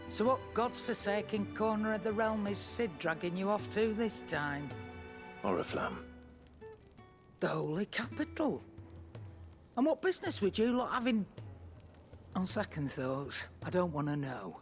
So what God's forsaken corner of the realm is Cid dragging you off to this time? Oriflamme. The Holy Capital. And what business would you lot have in... On second thoughts, I don't want to know.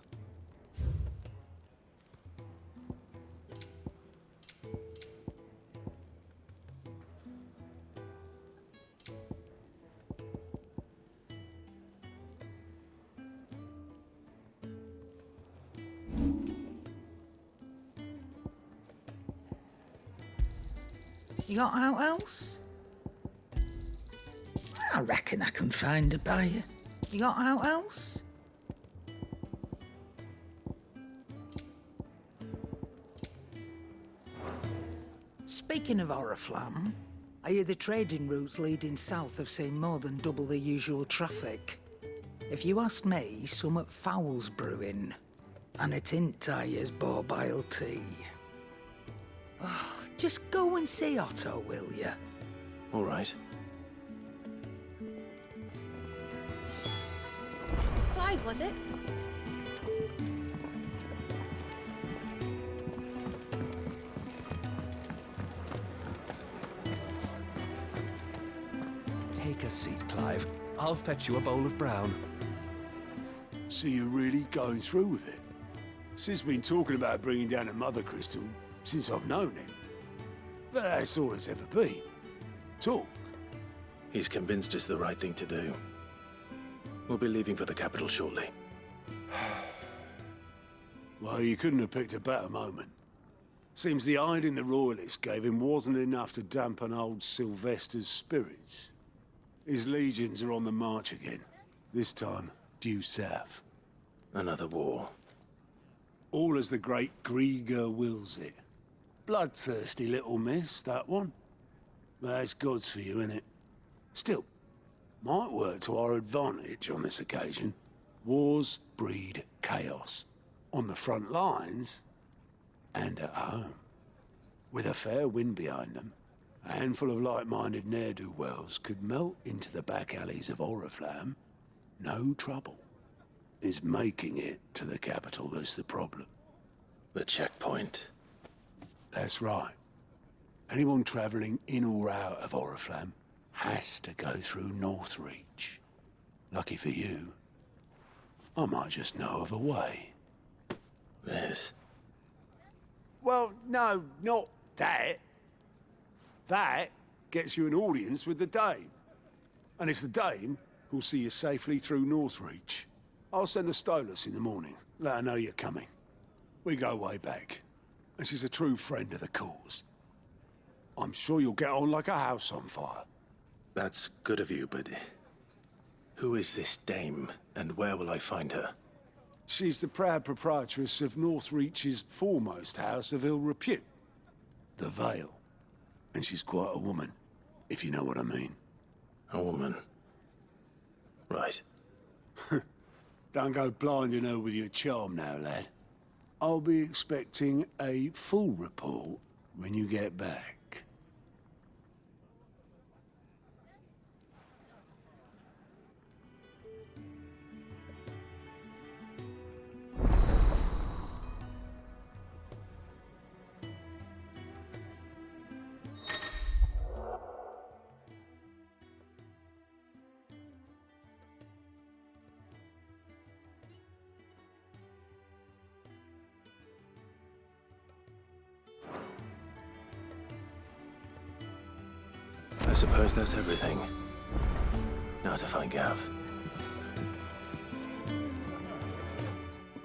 You got out else? I reckon I can find a buyer. You got out else? Speaking of Oriflamme, I hear the trading routes leading south have seen more than double the usual traffic. If you ask me, summat foul's brewing. And it ain't Tyre's borbile tea. Oh, just go and see Otto, will you? All right. Clive, was it? Take a seat, Clive. I'll fetch you a bowl of brown. So you're really going through with it? Sid's been talking about bringing down a mother crystal since I've known him. But that's all it's ever been. Talk. He's convinced it's the right thing to do. We'll be leaving for the capital shortly. Well, you couldn't have picked a better moment. Seems the hiding the Royalists gave him wasn't enough to dampen old Sylvester's spirits. His legions are on the march again. This time, due south. Another war. All as the great Grieger wills it. Bloodthirsty little miss, that one. But that's God's for you, innit? Still, might work to our advantage on this occasion. Wars breed chaos. On the front lines, and at home. With a fair wind behind them, a handful of like-minded ne'er-do-wells could melt into the back alleys of Oriflamme. No trouble. Is making it to the capital that's the problem. The checkpoint. That's right. Anyone travelling in or out of Oriflamme has to go through Northreach. Lucky for you, I might just know of a way. This. Well, no, not that. That gets you an audience with the Dame. And it's the Dame who'll see you safely through Northreach. I'll send a Stolas in the morning, let her know you're coming. We go way back, and she's a true friend of the cause. I'm sure you'll get on like a house on fire. That's good of you, but... who is this dame, and where will I find her? She's the proud proprietress of Northreach's foremost house of ill repute, the Vale. And she's quite a woman, if you know what I mean. A woman. Right. Don't go blinding her with your charm now, lad. I'll be expecting a full report when you get back. I suppose that's everything. Now to find Gav.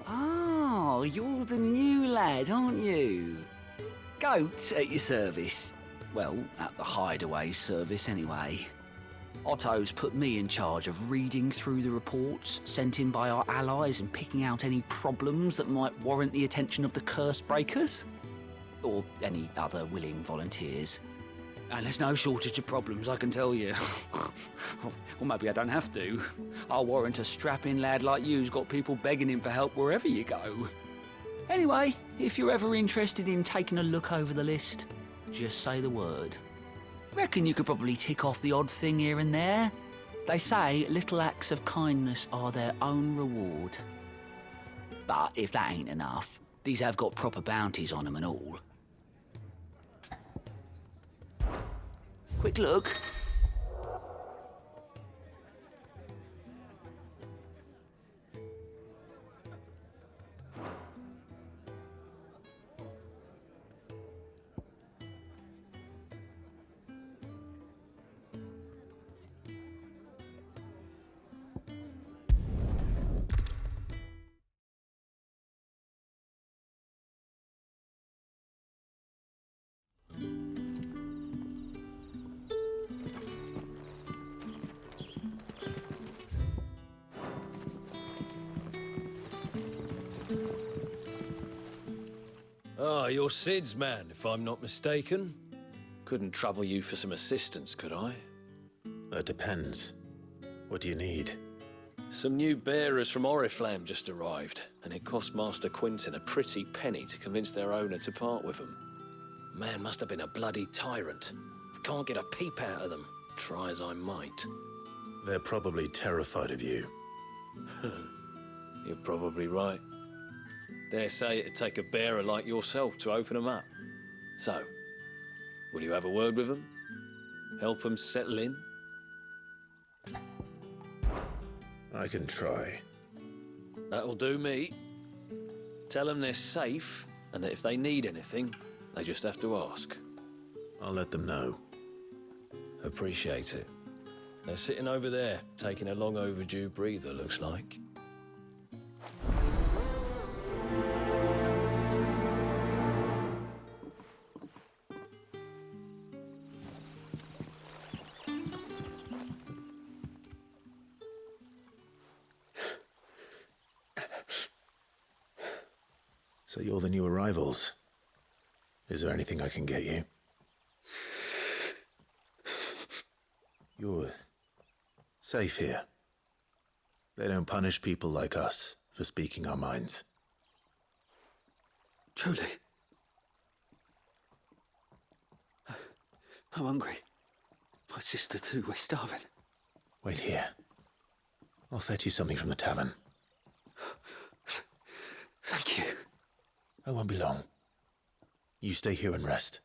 Oh, you're the new lad, aren't you? Goat at your service. Well, at the Hideaway service anyway. Otto's put me in charge of reading through the reports sent in by our allies and picking out any problems that might warrant the attention of the Curse Breakers. Or any other willing volunteers. And there's no shortage of problems, I can tell you. Or maybe I don't have to. I'll warrant a strapping lad like you's got people begging him for help wherever you go. Anyway, if you're ever interested in taking a look over the list, just say the word. Reckon you could probably tick off the odd thing here and there. They say little acts of kindness are their own reward. But if that ain't enough, these have got proper bounties on them and all. Quick look. Ah, you're Sid's man, if I'm not mistaken. Couldn't trouble you for some assistance, could I? That depends. What do you need? Some new bearers from Oriflamme just arrived, and it cost Master Quinton a pretty penny to convince their owner to part with them. Man must have been a bloody tyrant. Can't get a peep out of them, try as I might. They're probably terrified of you. You're probably right. Dare say it'd take a bearer like yourself to open them up. So, will you have a word with them? Help them settle in? I can try. That'll do me. Tell them they're safe, and that if they need anything, they just have to ask. I'll let them know. Appreciate it. They're sitting over there, taking a long overdue breather, looks like. So you're the new arrivals. Is there anything I can get you? You're safe here. They don't punish people like us for speaking our minds. Truly. I'm hungry. My sister too, we're starving. Wait here. I'll fetch you something from the tavern. Thank you. I won't be long. You stay here and rest.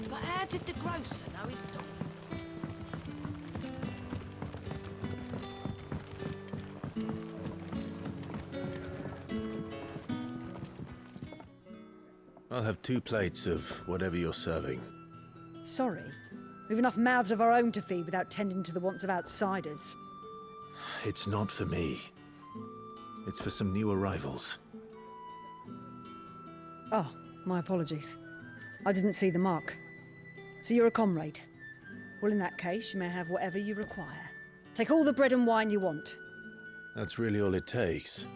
But how did the grocer know his dog? I'll have 2 plates of whatever you're serving. Sorry. We've enough mouths of our own to feed without tending to the wants of outsiders. It's not for me. It's for some new arrivals. Oh, my apologies. I didn't see the mark. So you're a comrade. Well, in that case, you may have whatever you require. Take all the bread and wine you want. That's really all it takes.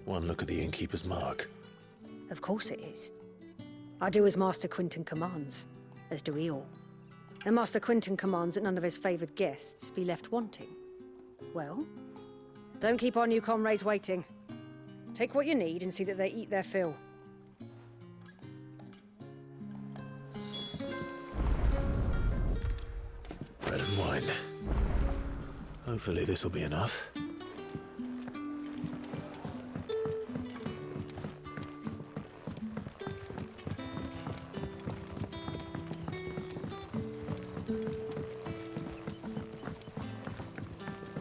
One look at the innkeeper's mark. Of course it is. I do as Master Quinton commands, as do we all. And Master Quinton commands that none of his favoured guests be left wanting. Well, don't keep our new comrades waiting. Take what you need and see that they eat their fill. Bread and wine. Hopefully this'll be enough.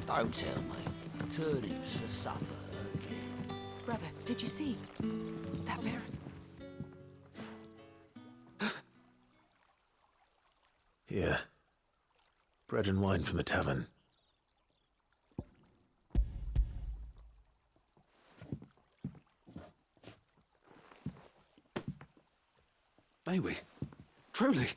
Don't tell me. Turnips for supper again. Brother, did you see? That bear. Here. Bread and wine from the tavern. May we? Truly?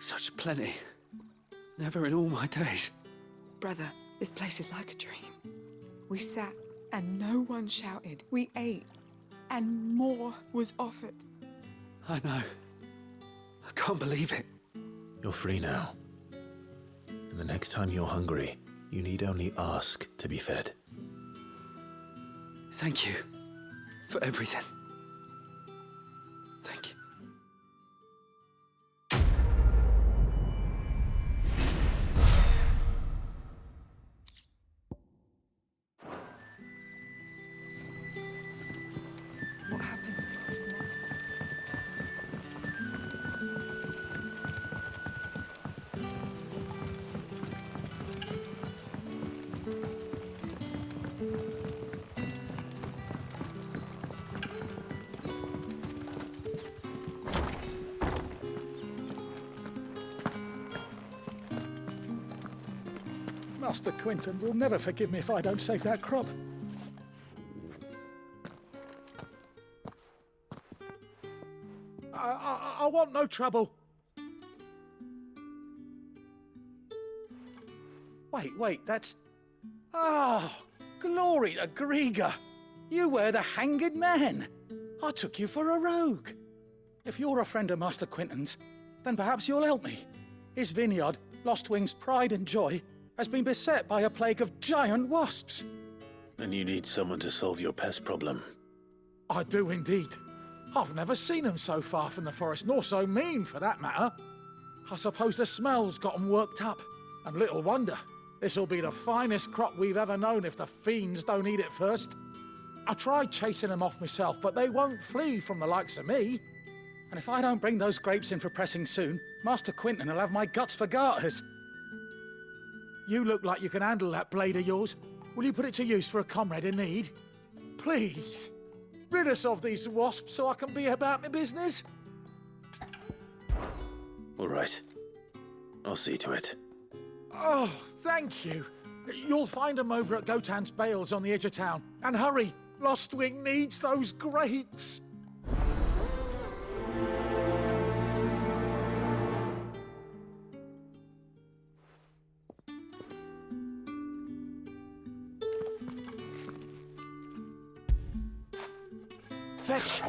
Such plenty. Never in all my days. Brother, this place is like a dream. We sat and no one shouted. We ate And more was offered. I know. I can't believe it. You're free now. And the next time you're hungry, you need only ask to be fed. Thank you for everything. Thank you. What happens to us now? Master Quinton will never forgive me if I don't save that crop. I want no trouble. Wait, that's... Oh, glory to Grieger. You were the hanged man. I took you for a rogue. If you're a friend of Master Quinton's, then perhaps you'll help me. His vineyard, Lostwing's pride and joy, has been beset by a plague of giant wasps. And you need someone to solve your pest problem. I do indeed. I've never seen them so far from the forest, nor so mean, for that matter. I suppose the smell's got 'em worked up. And little wonder. This'll be the finest crop we've ever known if the fiends don't eat it first. I tried chasing them off myself, but they won't flee from the likes of me. And if I don't bring those grapes in for pressing soon, Master Quinton will have my guts for garters. You look like you can handle that blade of yours. Will you put it to use for a comrade in need? Please. Rid us of these wasps so I can be about my business. All right. I'll see to it. Oh, thank you. You'll find them over at Gotan's Bales on the edge of town. And hurry, Lostwing needs those grapes. Fetch!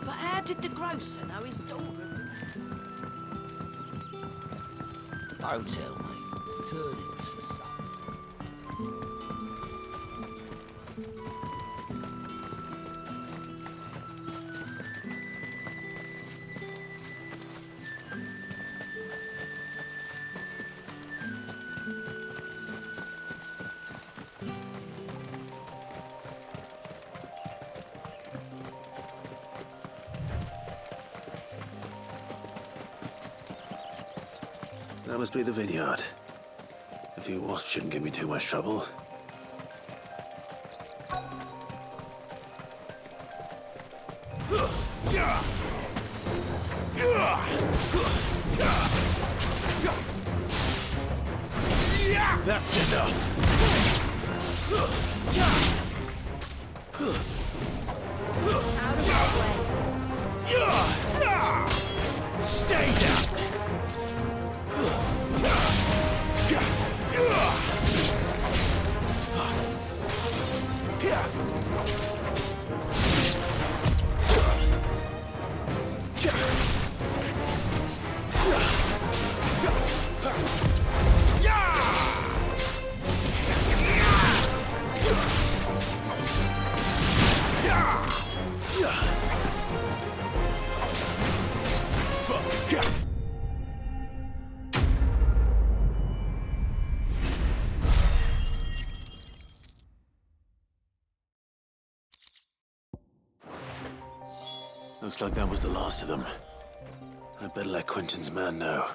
But how did the grocer know his daughter? Don't tell me. Turnips for supper. That must be the vineyard. A few wasps shouldn't give me too much trouble. That's enough! Out of the way. Stay down! Looks like that was the last of them. I'd better let Quinton's man know.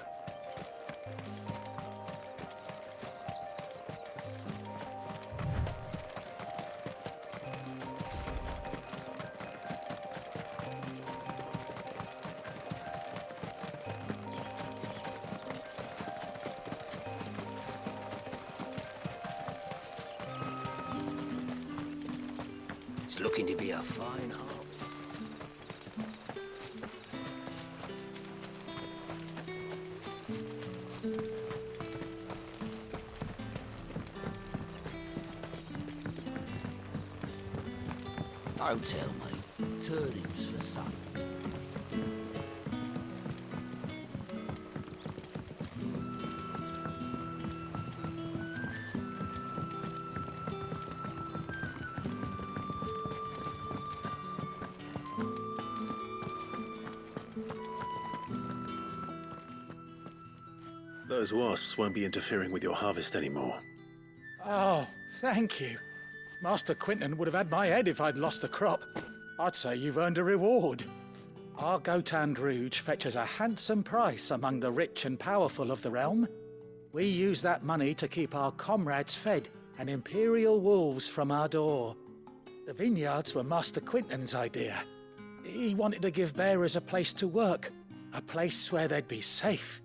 It's looking to be a fine harvest. Don't tell me. Turnips for sun. Those wasps won't be interfering with your harvest anymore. Oh, thank you. Master Quinton would have had my head if I'd lost the crop. I'd say you've earned a reward. Our Gotand Rouge fetches a handsome price among the rich and powerful of the realm. We use that money to keep our comrades fed and imperial wolves from our door. The vineyards were Master Quinton's idea. He wanted to give bearers a place to work, a place where they'd be safe.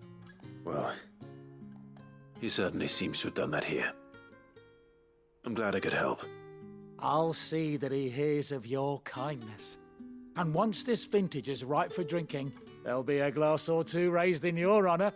Well, he certainly seems to have done that here. I'm glad I could help. I'll see that he hears of your kindness. And once this vintage is ripe for drinking, there'll be a glass or two raised in your honour.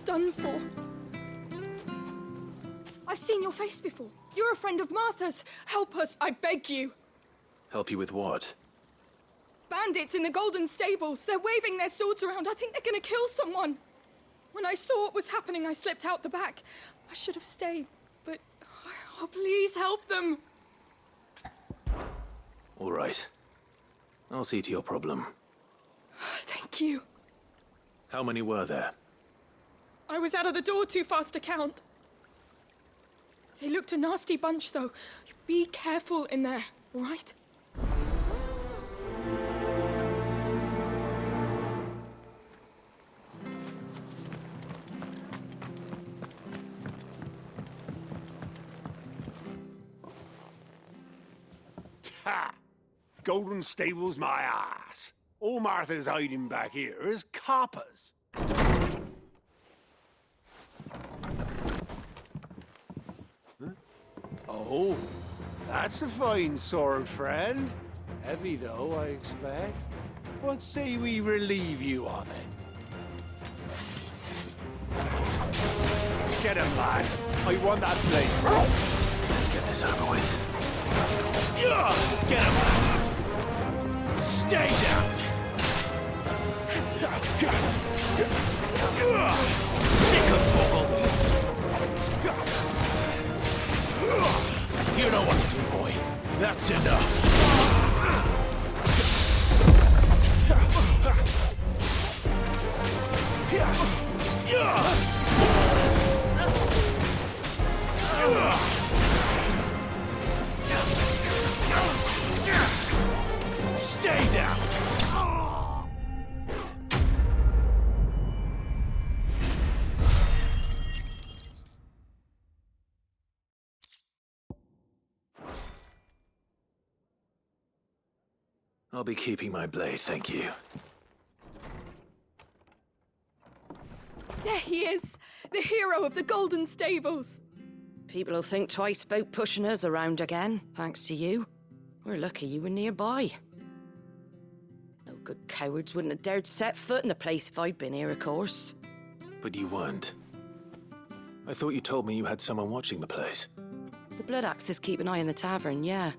Done for. I've seen your face before. You're a friend of Martha's. Help us, I beg you. Help you with what? Bandits in the Golden Stables. They're waving their swords around. I think they're gonna kill someone. When I saw what was happening, I slipped out the back. I should have stayed, but... Oh, please help them. All right. I'll see to your problem. Thank you. How many were there? I was out of the door too fast to count. They looked a nasty bunch, though. Be careful in there, all right? Ha! Golden Stables, my ass. All Martha's hiding back here is coppers. Oh, that's a fine sword, friend. Heavy, though, I expect. What say we relieve you of it? Get him, lads. I want that blade. Let's get this over with. Get him! Stay down! Sick of trouble! You know what to do, boy. That's enough. Stay down. I'll be keeping my blade, thank you. There he is, the hero of the Golden Stables. People will think twice about pushing us around again, thanks to you. We're lucky you were nearby. No good cowards wouldn't have dared set foot in the place if I'd been here, of course. But you weren't. I thought you told me you had someone watching the place. The Blood Axes keep an eye on the tavern, yeah.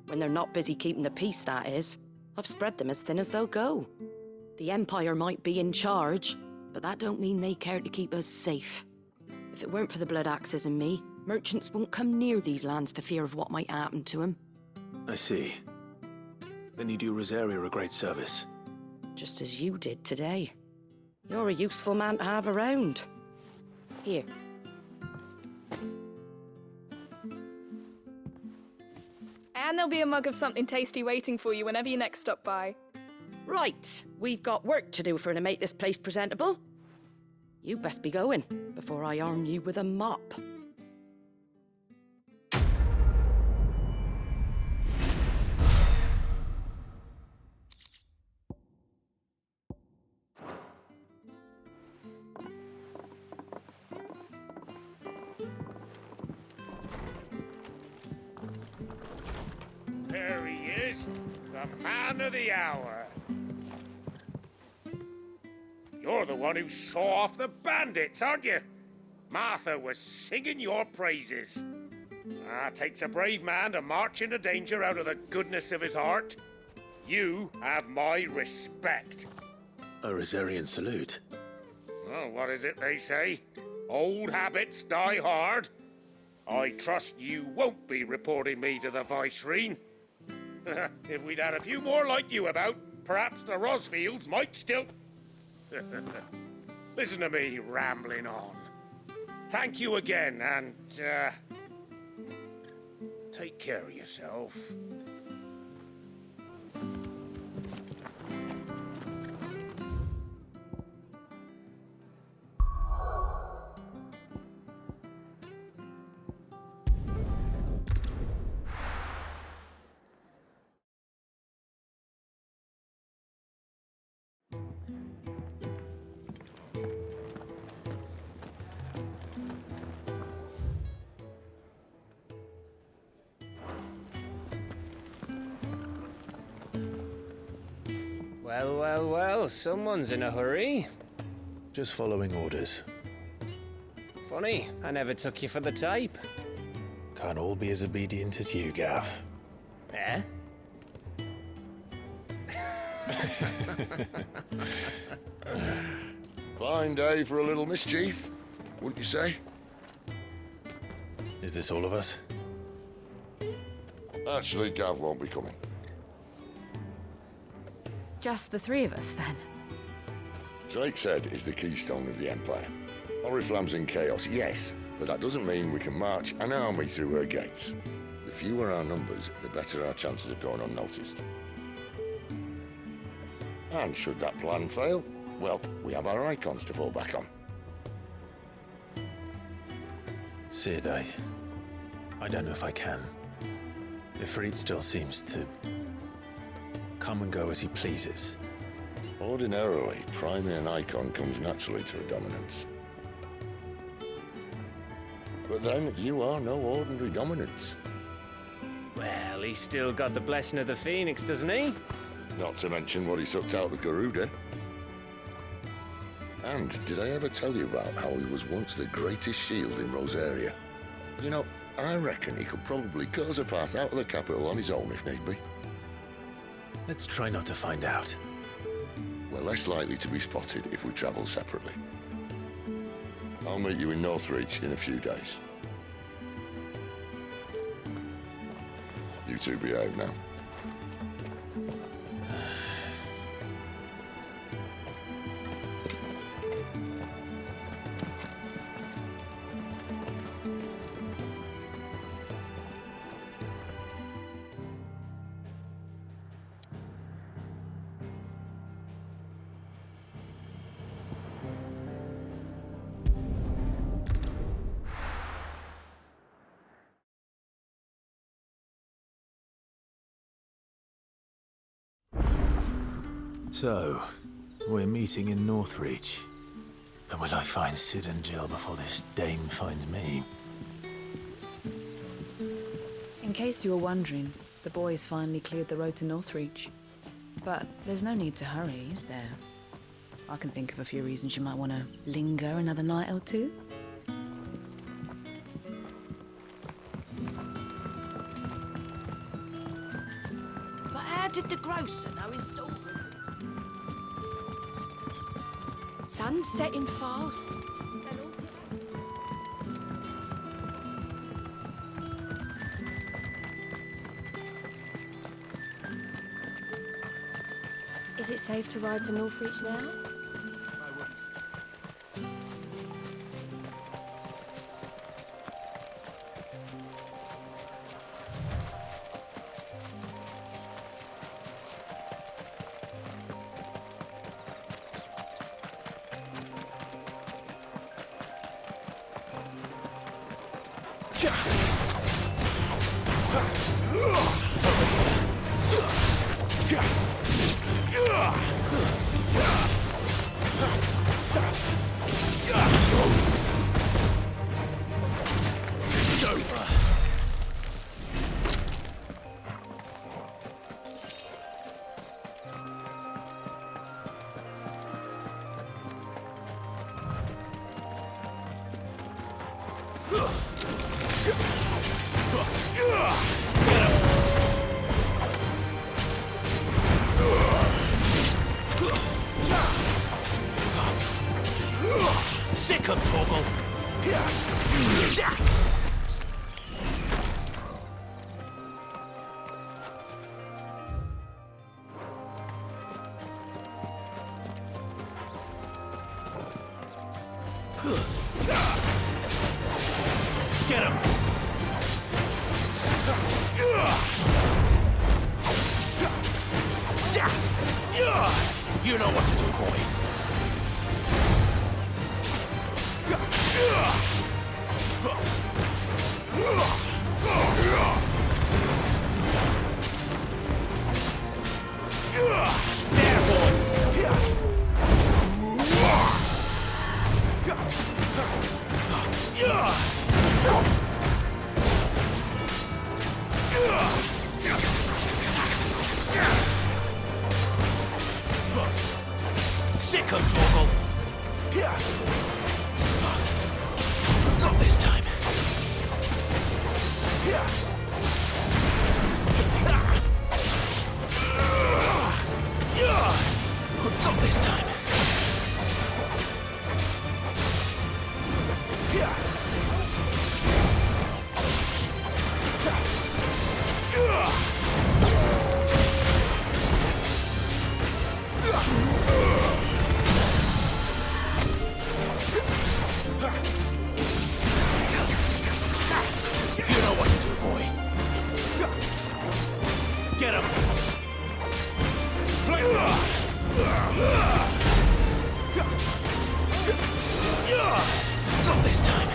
When they're not busy keeping the peace, that is. I've spread them as thin as they'll go. The Empire might be in charge, but that don't mean they care to keep us safe. If it weren't for the Blood Axes and me, merchants won't come near these lands for fear of what might happen to them. I see. Then you do Rosaria a great service. Just as you did today. You're a useful man to have around. Here. And there'll be a mug of something tasty waiting for you whenever you next stop by. Right, we've got work to do for to make this place presentable. You best be going before I arm you with a mop. There he is, the man of the hour. You're the one who saw off the bandits, aren't you? Martha was singing your praises. Takes a brave man to march into danger out of the goodness of his heart. You have my respect. A Rosarian salute. Oh, what is it they say? Old habits die hard. I trust you won't be reporting me to the Viceroy. If we'd had a few more like you about, perhaps the Rosfields might still... Listen to me rambling on. Thank you again, and, take care of yourself. Well, well, well, someone's in a hurry. Just following orders. Funny, I never took you for the type. Can't all be as obedient as you, Gav. Eh? Fine day for a little mischief, wouldn't you say? Is this all of us? Actually, Gav won't be coming. Just the three of us, then? Drakeshead is the keystone of the Empire. Oriflamme's in chaos, yes, but that doesn't mean we can march an army through her gates. The fewer our numbers, the better our chances of going unnoticed. And should that plan fail, well, we have our icons to fall back on. Sid, I don't know if I can. Ifrit still seems to come and go as he pleases. Ordinarily, priming an icon comes naturally to a dominance. But then, you are no ordinary dominance. Well, he's still got the blessing of the Phoenix, doesn't he? Not to mention what he sucked out of Garuda. And did I ever tell you about how he was once the greatest shield in Rosaria? You know, I reckon he could probably cut us a path out of the capital on his own if need be. Let's try not to find out. We're less likely to be spotted if we travel separately. I'll meet you in Northreach in a few days. You two behave now. So, we're meeting in Northreach. But will I find Sid and Jill before this dame finds me? In case you were wondering, The boys finally cleared the road to Northreach. But there's no need to hurry, is there? I can think of a few reasons you might want to linger another night or two. But how did the grocer know his daughter? Sun's setting fast. Is it safe to ride to Northreach now? Sick of Torgal! Get him! You know what to do, boy. There, Sick of Torgal! Not this time. Not this time. You know what to do, boy. Get him! Not this time.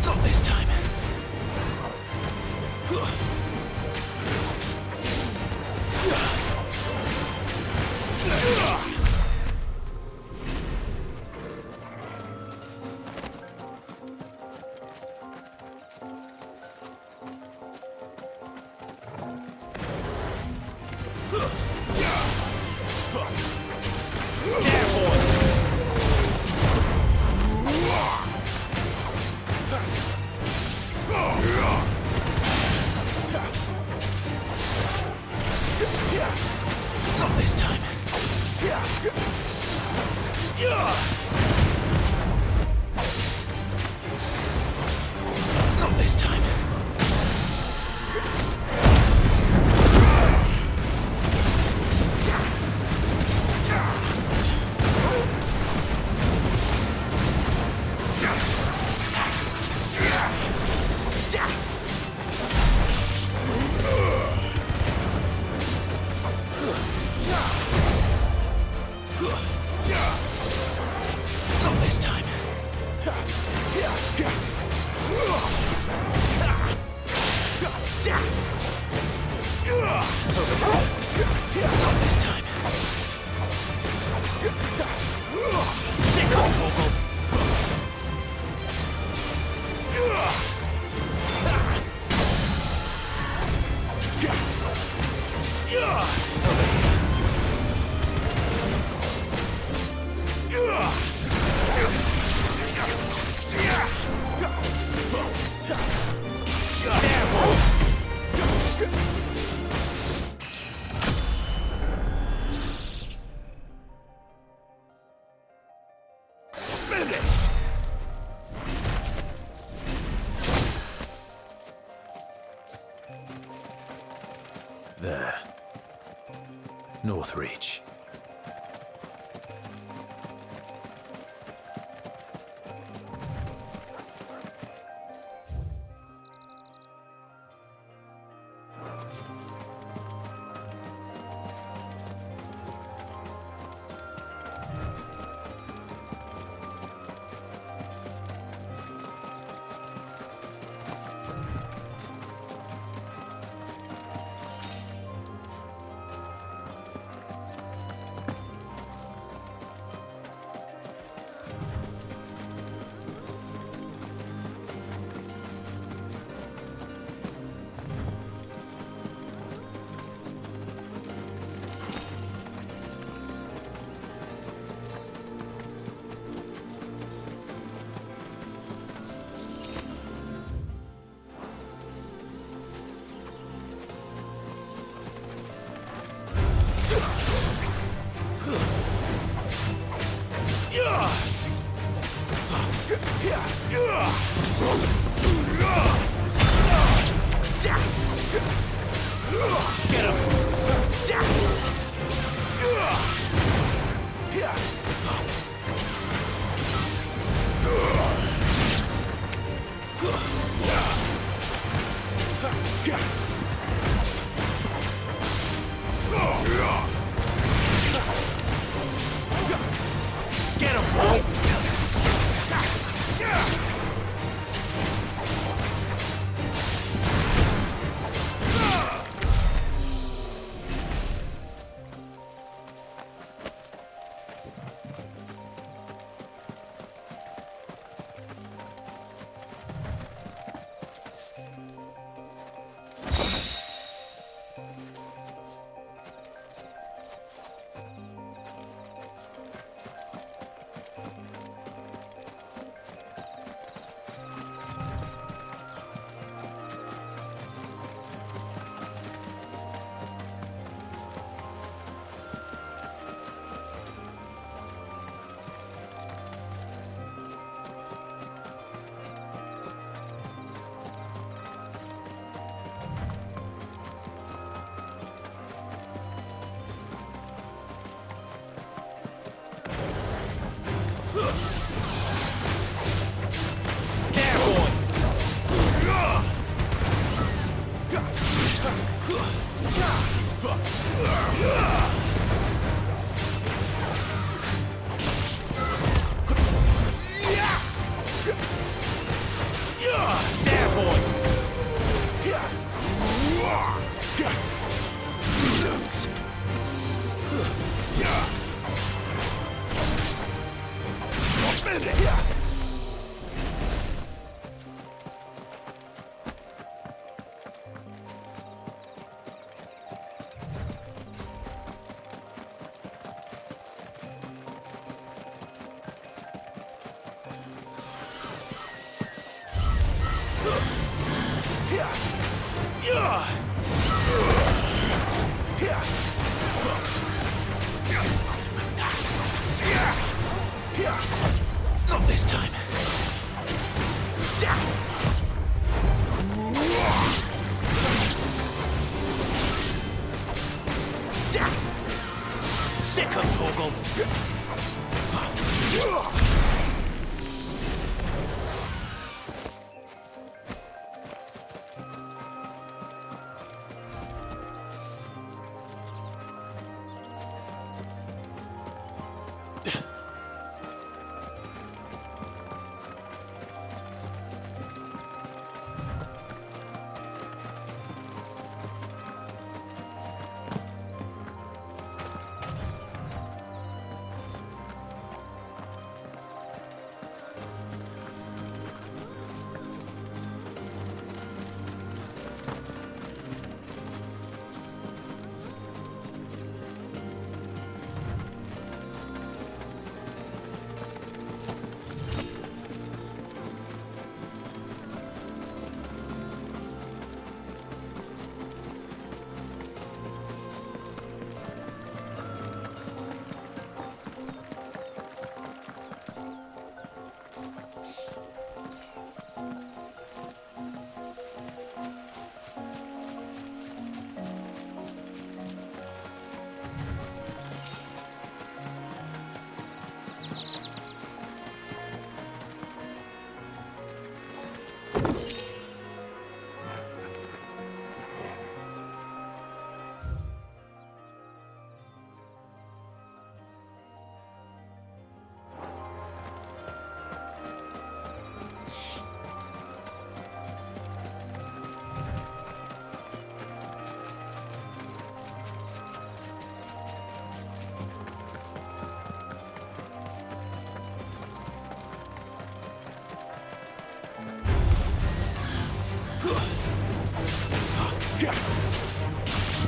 Not this time. Not this time. Not this time. Not this time. Not this time. Sick on Torgal. Finished! There. Northreach. Not this time. Sick of Torgal.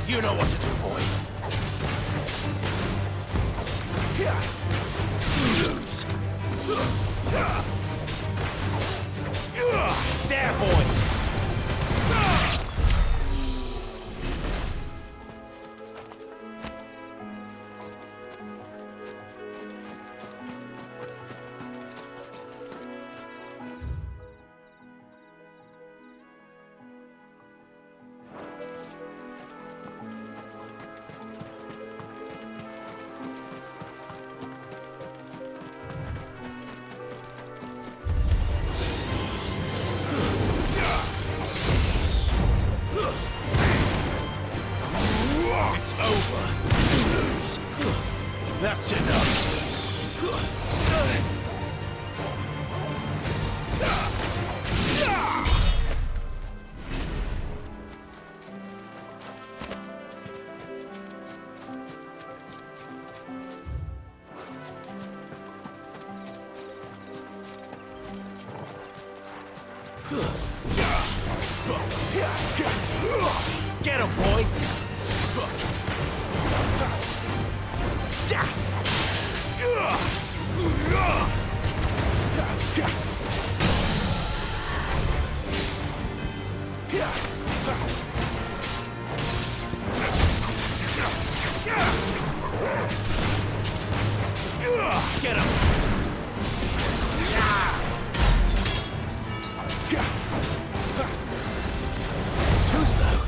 You know what to do, boy. Lose. There, boy. It's over. That's enough. Get him, boy! Get him! Too slow.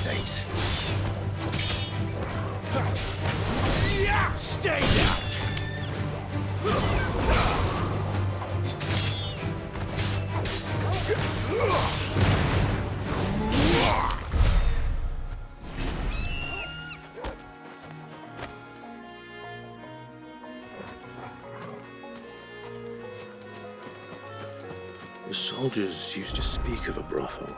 mistakes. Stay down! The soldiers used to speak of a brothel,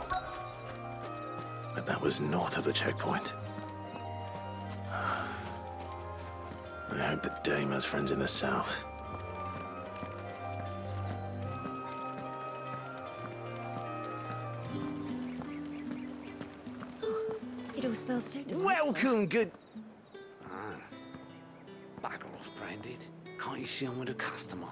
but that was north of the checkpoint. I hope that Dame has friends in the south. It all smells so delicious. Welcome, good... Ah, bugger off, Branded. Can't you see I'm with a customer?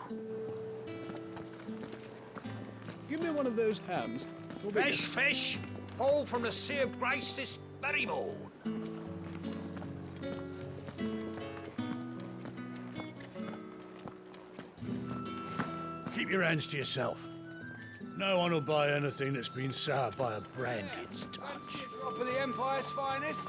Give me one of those hams. Fresh fish, all from the Sea of Grace this very morn. Keep your hands to yourself. No one will buy anything that's been soured by a Branded's touch. Fancy a drop of the Empire's finest?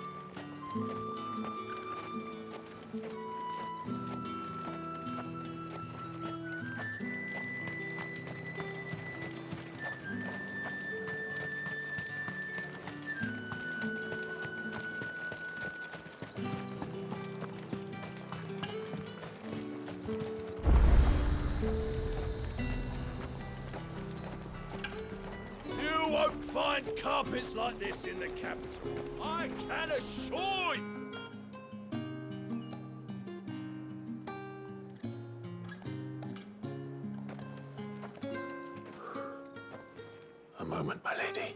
You won't find carpets like this in the capital. I can assure you. A moment, my lady.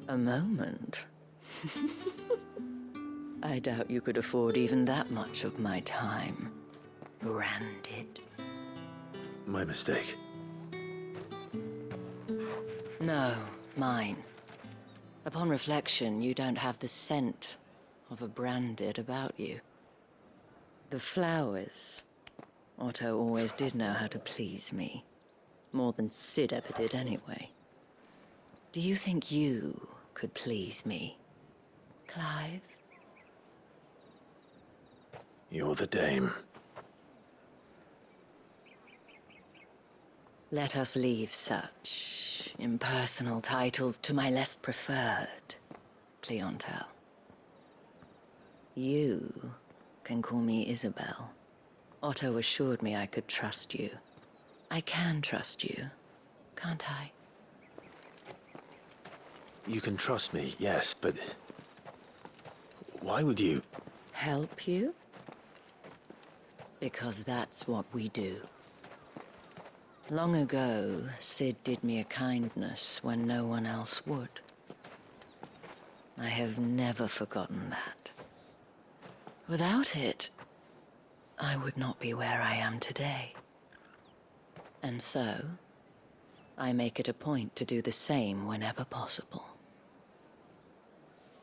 A moment? I doubt you could afford even that much of my time. Branded. My mistake. No, mine. Upon reflection, you don't have the scent of a Branded about you. The flowers. Otto always did know how to please me. More than Sid ever did anyway. Do you think you could please me, Clive? You're the Dame. Let us leave such impersonal titles to my less preferred, Cleontel. You can call me Isabel. Otto assured me I could trust you. I can trust you, can't I? You can trust me, yes, but... why would you? Help you? Because that's what we do. Long ago, Sid did me a kindness when no one else would. I have never forgotten that. Without it, I would not be where I am today. And so, I make it a point to do the same whenever possible.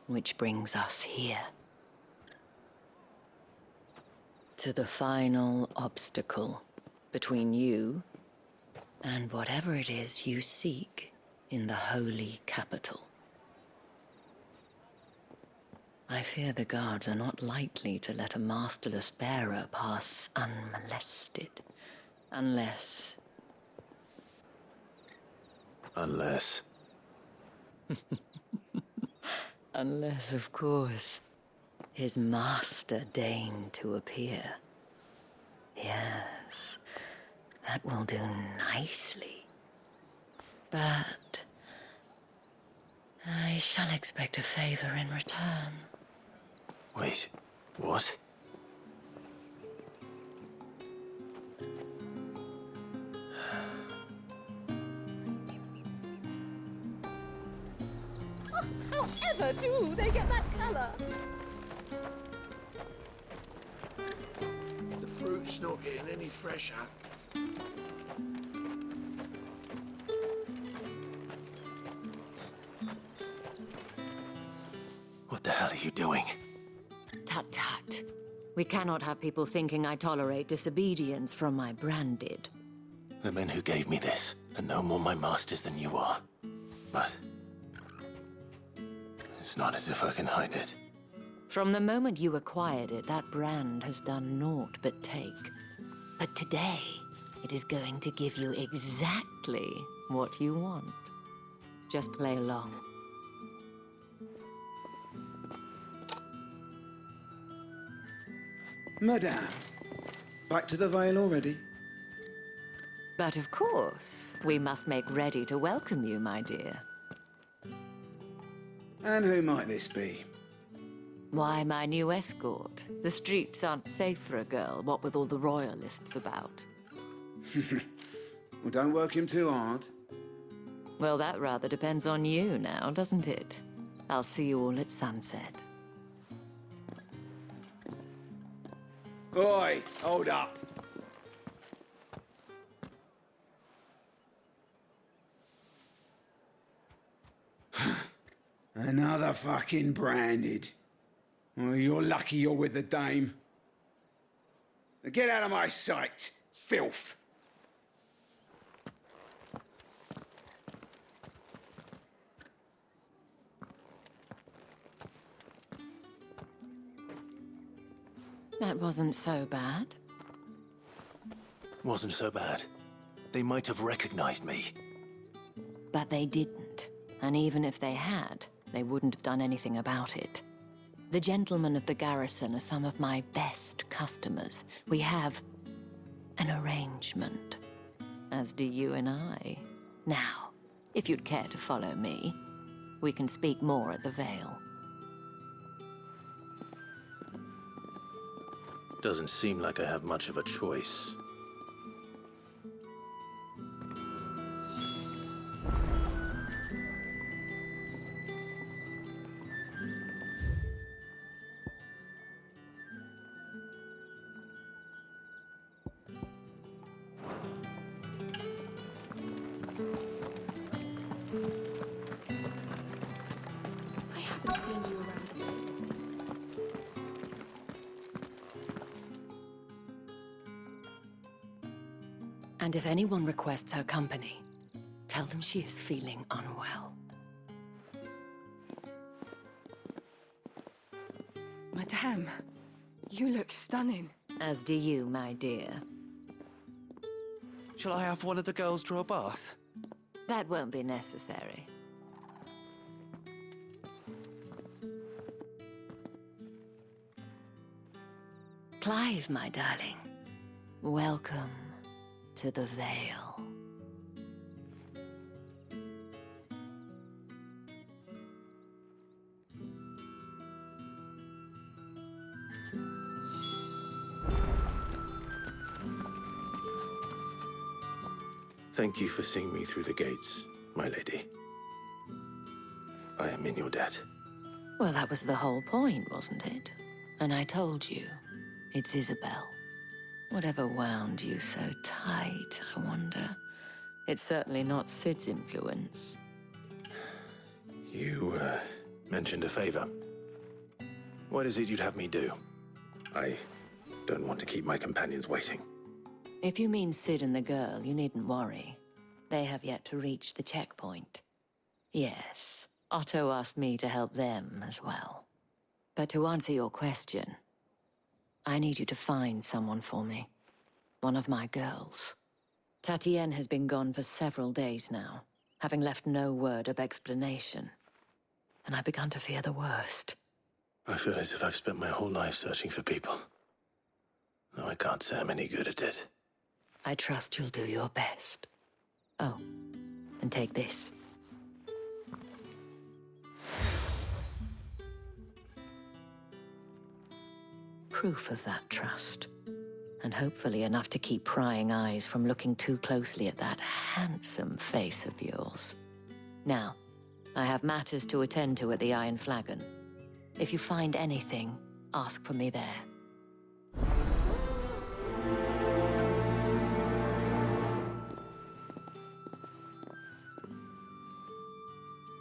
Which brings us here. To the final obstacle between you and whatever it is you seek in the holy capital. I fear the guards are not likely to let a masterless bearer pass unmolested, unless... Unless... Unless, of course, his master deigned to appear. Yes, that will do nicely. But I shall expect a favor in return. Wait, what? However do they get that colour? The fruit's not getting any fresher. What the hell are you doing? Tut tut. We cannot have people thinking I tolerate disobedience from my Branded. The men who gave me this are no more my masters than you are. But... It's not as if I can hide it. From the moment you acquired it, that brand has done naught but take. But today, it is going to give you exactly what you want. Just play along. Madame, back to the Vale already? But of course, we must make ready to welcome you, my dear. And who might this be? Why, my new escort. The streets aren't safe for a girl, what with all the royalists about. Well, don't work him too hard. Well, that rather depends on you now, doesn't it? I'll see you all at sunset. Oi, hold up. Another fucking branded. Well, you're lucky you're with the dame. Now get out of my sight, filth. That wasn't so bad. Wasn't so bad. They might have recognized me. But they didn't. And even if they had, they wouldn't have done anything about it. The gentlemen of the garrison are some of my best customers. We have an arrangement, as do you and I. Now, if you'd care to follow me, we can speak more at the Vale. Doesn't seem like I have much of a choice. I haven't seen you around here. And if anyone requests her company, tell them she is feeling unwell. Madame, you look stunning. As do you, my dear. Shall I have one of the girls draw a bath? That won't be necessary. Clive, my darling, welcome to the Vale. Thank you for seeing me through the gates, my lady. I am in your debt. Well, that was the whole point, wasn't it? And I told you, it's Isabel. Whatever wound you so tight, I wonder. It's certainly not Sid's influence. You, mentioned a favor. What is it you'd have me do? I don't want to keep my companions waiting. If you mean Sid and the girl, you needn't worry. They have yet to reach the checkpoint. Yes, Otto asked me to help them as well. But to answer your question, I need you to find someone for me. One of my girls. Tatienne has been gone for several days now, having left no word of explanation. And I've begun to fear the worst. I feel as if I've spent my whole life searching for people. Though I can't say I'm any good at it. I trust you'll do your best. Oh, and take this. Proof of that trust. And hopefully enough to keep prying eyes from looking too closely at that handsome face of yours. Now, I have matters to attend to at the Iron Flagon. If you find anything, ask for me there.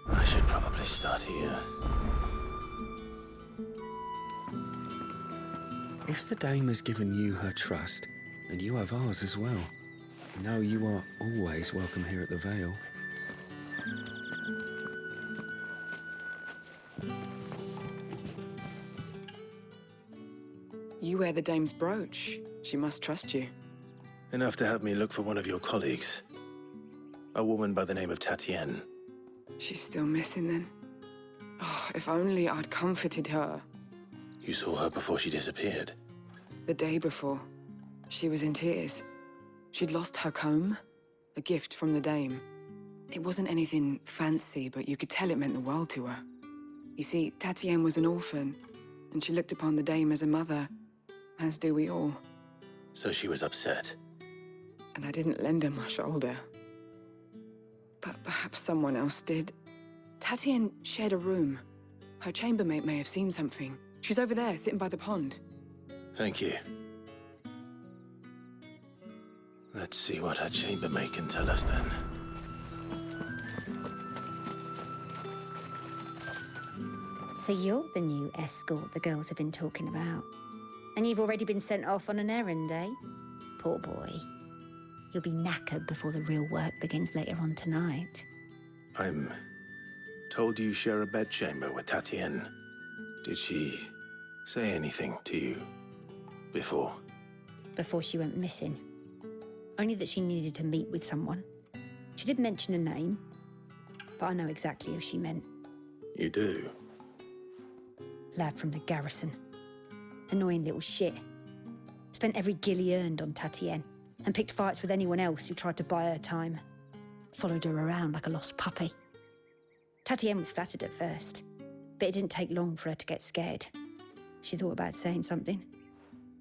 I should probably start here. If the dame has given you her trust, then you have ours as well. Know you are always welcome here at the Vale. You wear the dame's brooch. She must trust you. Enough to have me look for one of your colleagues. A woman by the name of Tatienne. She's still missing then. Oh, if only I'd comforted her. You saw her before she disappeared. The day before, she was in tears. She'd lost her comb, a gift from the dame. It wasn't anything fancy, but you could tell it meant the world to her. You see, Tatienne was an orphan, and she looked upon the dame as a mother, as do we all. So she was upset. And I didn't lend her my shoulder. But perhaps someone else did. Tatienne shared a room. Her chambermaid may have seen something. She's over there, sitting by the pond. Thank you. Let's see what her chambermaid can tell us then. So you're the new escort the girls have been talking about. And you've already been sent off on an errand, eh? Poor boy. You'll be knackered before the real work begins later on tonight. I'm told you share a bedchamber with Tatienne. Did she say anything to you before? Before she went missing. Only that she needed to meet with someone. She did mention a name, but I know exactly who she meant. You do? Lad from the garrison. Annoying little shit. Spent every guil he earned on Tatienne and picked fights with anyone else who tried to buy her time. Followed her around like a lost puppy. Tatienne was flattered at first, but it didn't take long for her to get scared. She thought about saying something.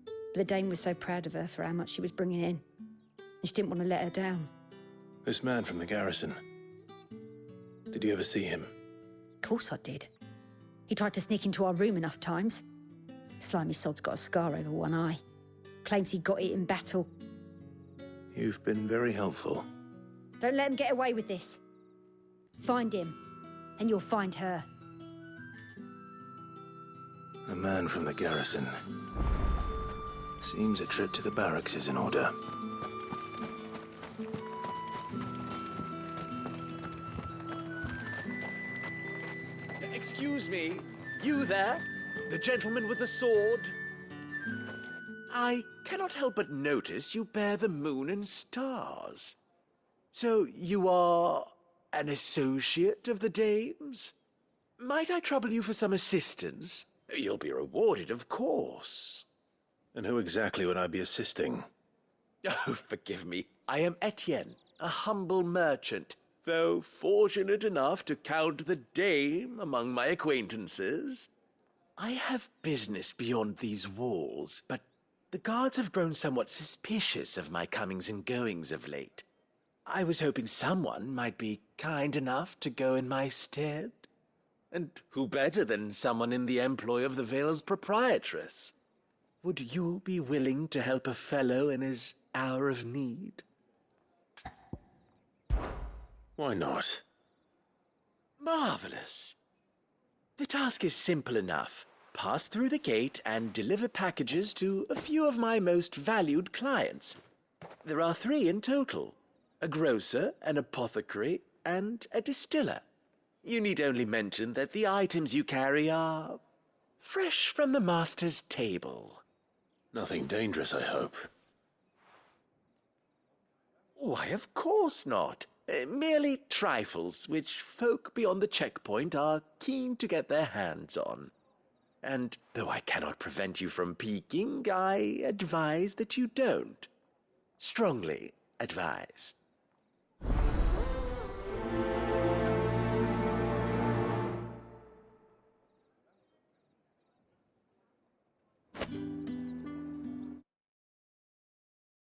But the dame was so proud of her for how much she was bringing in, and she didn't want to let her down. This man from the garrison. Did you ever see him? Of course I did. He tried to sneak into our room enough times. Slimy sod's got a scar over one eye. Claims he got it in battle. You've been very helpful. Don't let him get away with this. Find him, and you'll find her. A man from the garrison. Seems a trip to the barracks is in order. Excuse me, you there? The gentleman with the sword? I cannot help but notice you bear the moon and stars. So you are an associate of the dame's? Might I trouble you for some assistance? You'll be rewarded, of course. And who exactly would I be assisting? Oh, forgive me. I am Etienne, a humble merchant, though fortunate enough to count the dame among my acquaintances. I have business beyond these walls, but the guards have grown somewhat suspicious of my comings and goings of late. I was hoping someone might be kind enough to go in my stead. And who better than someone in the employ of the Vale's proprietress? Would you be willing to help a fellow in his hour of need? Why not? Marvelous. The task is simple enough. Pass through the gate and deliver packages to a few of my most valued clients. There are 3 in total. A grocer, an apothecary, and a distiller. You need only mention that the items you carry are fresh from the master's table. Nothing dangerous, I hope. Why, of course not. Merely trifles which folk beyond the checkpoint are keen to get their hands on. And though I cannot prevent you from peeking, I advise that you don't. Strongly advise.